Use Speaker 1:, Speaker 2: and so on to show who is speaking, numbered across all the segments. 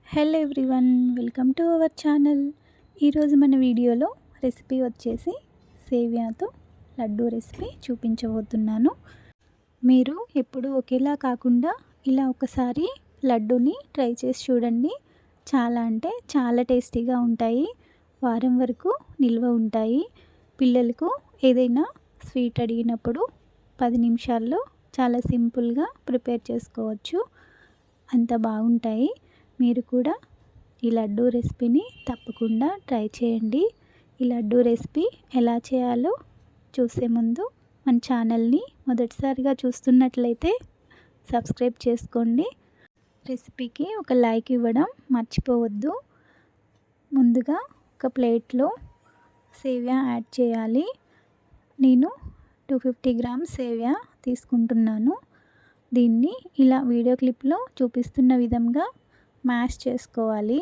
Speaker 1: Hello everyone, welcome to our channel. ఈరోజు మన వీడియోలో రెసిపీ వచ్చేసి సేవ్యాతో లడ్డూ రెసిపీ చూపించబోతున్నాను. మీరు ఎప్పుడు ఒకేలా కాకుండా ఇలా ఒకసారి లడ్డూని ట్రై చేసి చూడండి. చాలా అంటే చాలా టేస్టీగా ఉంటాయి. వారం వరకు నిల్వ ఉంటాయి. పిల్లలకు ఏదైనా స్వీట్ అడిగినప్పుడు 10 నిమిషాల్లో చాలా సింపుల్గా ప్రిపేర్ చేసుకోవచ్చు. అంత బాగుంటాయి. మీరు కూడా ఈ లడ్డూ రెసిపీని తప్పకుండా ట్రై చేయండి. ఈ లడ్డూ రెసిపీ ఎలా చేయాలో చూసే ముందు మన ఛానల్ని మొదటిసారిగా చూస్తున్నట్లయితే సబ్స్క్రైబ్ చేసుకోండి. రెసిపీకి ఒక లైక్ ఇవ్వడం మర్చిపోవద్దు. ముందుగా ఒక ప్లేట్లో సేవ్యా యాడ్ చేయాలి. నేను 250 గ్రామ్స్ సేవ్యా తీసుకుంటున్నాను. దీన్ని ఇలా వీడియో క్లిప్లో చూపిస్తున్న విధంగా మ్యాష్ చేసుకోవాలి.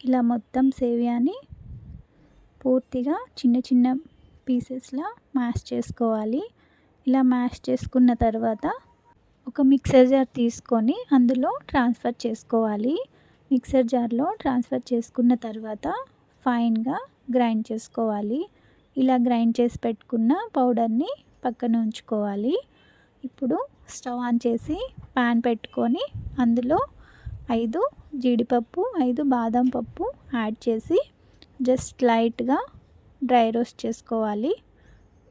Speaker 1: ఇలా మొత్తం సేవ్యాని పూర్తిగా చిన్న చిన్న పీసెస్లా మ్యాష్ చేసుకోవాలి. ఇలా మ్యాష్ చేసుకున్న తర్వాత ఒక మిక్సర్ జార్ తీసుకొని అందులో ట్రాన్స్ఫర్ చేసుకోవాలి. మిక్సర్ జార్లో ట్రాన్స్ఫర్ చేసుకున్న తర్వాత ఫైన్గా గ్రైండ్ చేసుకోవాలి. ఇలా గ్రైండ్ చేసి పెట్టుకున్న పౌడర్ని పక్కన ఉంచుకోవాలి. ఇప్పుడు స్టవ్ ఆన్ చేసి ప్యాన్ పెట్టుకొని అందులో 5 జీడిపప్పు, 5 బాదం పప్పు యాడ్ చేసి జస్ట్ లైట్గా డ్రై రోస్ట్ చేసుకోవాలి.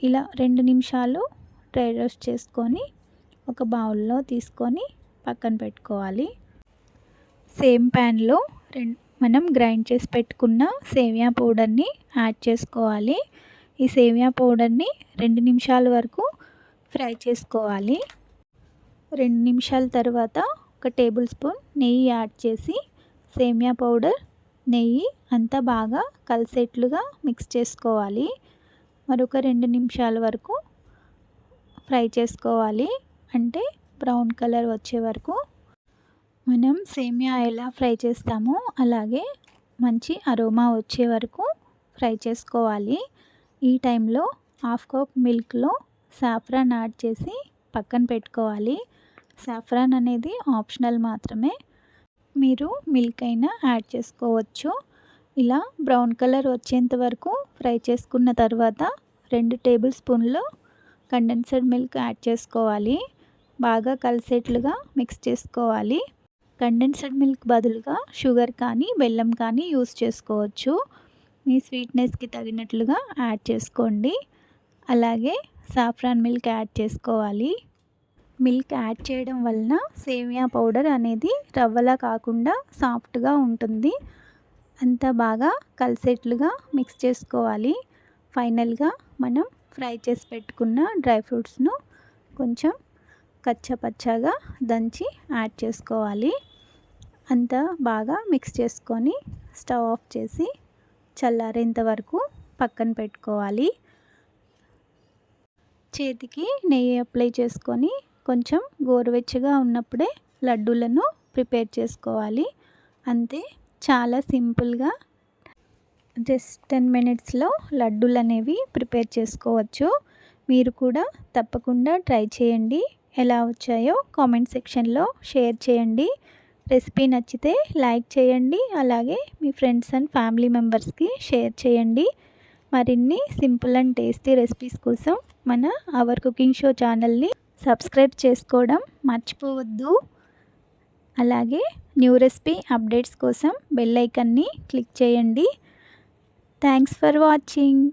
Speaker 1: ఇలా 2 నిమిషాలు డ్రై రోస్ట్ చేసుకొని ఒక బౌల్లో తీసుకొని పక్కన పెట్టుకోవాలి. సేమ్ ప్యాన్లో మనం గ్రైండ్ చేసి పెట్టుకున్న సేవ్యా పౌడర్ని యాడ్ చేసుకోవాలి. ఈ సేవ్యా పౌడర్ని 2 నిమిషాల వరకు ఫ్రై చేసుకోవాలి. 2 నిమిషాల తర్వాత ఒక టేబుల్ స్పూన్ నెయ్యి యాడ్ చేసి సేమ్యా పౌడర్, నెయ్యి అంతా బాగా కలిసేట్లుగా మిక్స్ చేసుకోవాలి. మరొక 2 నిమిషాల వరకు ఫ్రై చేసుకోవాలి. అంటే బ్రౌన్ కలర్ వచ్చే వరకు. మనం సేమ్యా ఎలా ఫ్రై చేస్తామో అలాగే మంచి అరోమా వచ్చే వరకు ఫ్రై చేసుకోవాలి. ఈ టైంలో హాఫ్ కప్ మిల్క్లో సాఫ్రాన్ యాడ్ చేసి పక్కన పెట్టుకోవాలి. సాఫ్రాన్ అనేది ఆప్షనల్ మాత్రమే. మీరు మిల్క్ అయినా యాడ్ చేసుకోవచ్చు. ఇలా బ్రౌన్ కలర్ వచ్చేంత వరకు ఫ్రై చేసుకున్న తర్వాత 2 టేబుల్ స్పూన్లు కండెన్స్డ్ మిల్క్ యాడ్ చేసుకోవాలి. బాగా కలిసేట్లుగా మిక్స్ చేసుకోవాలి. కండెన్స్డ్ మిల్క్ బదులుగా షుగర్ కానీ బెల్లం కానీ యూస్ చేసుకోవచ్చు. మీ స్వీట్నెస్కి తగినట్లుగా యాడ్ చేసుకోండి. అలాగే సాఫ్రాన్ మిల్క్ యాడ్ చేసుకోవాలి. మిల్క్ యాడ్ చేయడం వలన సేమియా పౌడర్ అనేది రవ్వలా కాకుండా సాఫ్ట్గా ఉంటుంది. అంతా బాగా కలిసేట్లుగా మిక్స్ చేసుకోవాలి. ఫైనల్గా మనం ఫ్రై చేసి పెట్టుకున్న డ్రై ఫ్రూట్స్ను కొంచెం కచ్చపచ్చగా దంచి యాడ్ చేసుకోవాలి. అంతా బాగా మిక్స్ చేసుకొని స్టవ్ ఆఫ్ చేసి చల్లారేంత వరకు పక్కన పెట్టుకోవాలి. చేతికి నెయ్యి అప్లై చేసుకొని కొంచెం గోరువెచ్చగా ఉన్నప్పుడే లడ్డూలను ప్రిపేర్ చేసుకోవాలి. అంతే, చాలా సింపుల్గా జస్ట్ 10 మినిట్స్లో లడ్డూలు అనేవి ప్రిపేర్ చేసుకోవచ్చు. మీరు కూడా తప్పకుండా ట్రై చేయండి. ఎలా వచ్చాయో కామెంట్ సెక్షన్లో షేర్ చేయండి. రెసిపీ నచ్చితే లైక్ చేయండి. అలాగే మీ ఫ్రెండ్స్ అండ్ ఫ్యామిలీ మెంబర్స్కి షేర్ చేయండి. మరిన్ని సింపుల్ అండ్ టేస్టీ రెసిపీస్ కోసం మన అవర్ కుకింగ్ షో ఛానల్ని సబ్స్క్రైబ్ చేసుకోవడం మర్చిపోవద్దు. అలాగే న్యూ రెసిపీ అప్డేట్స్ కోసం బెల్ ఐకాన్ని క్లిక్ చేయండి. Thanks for watching.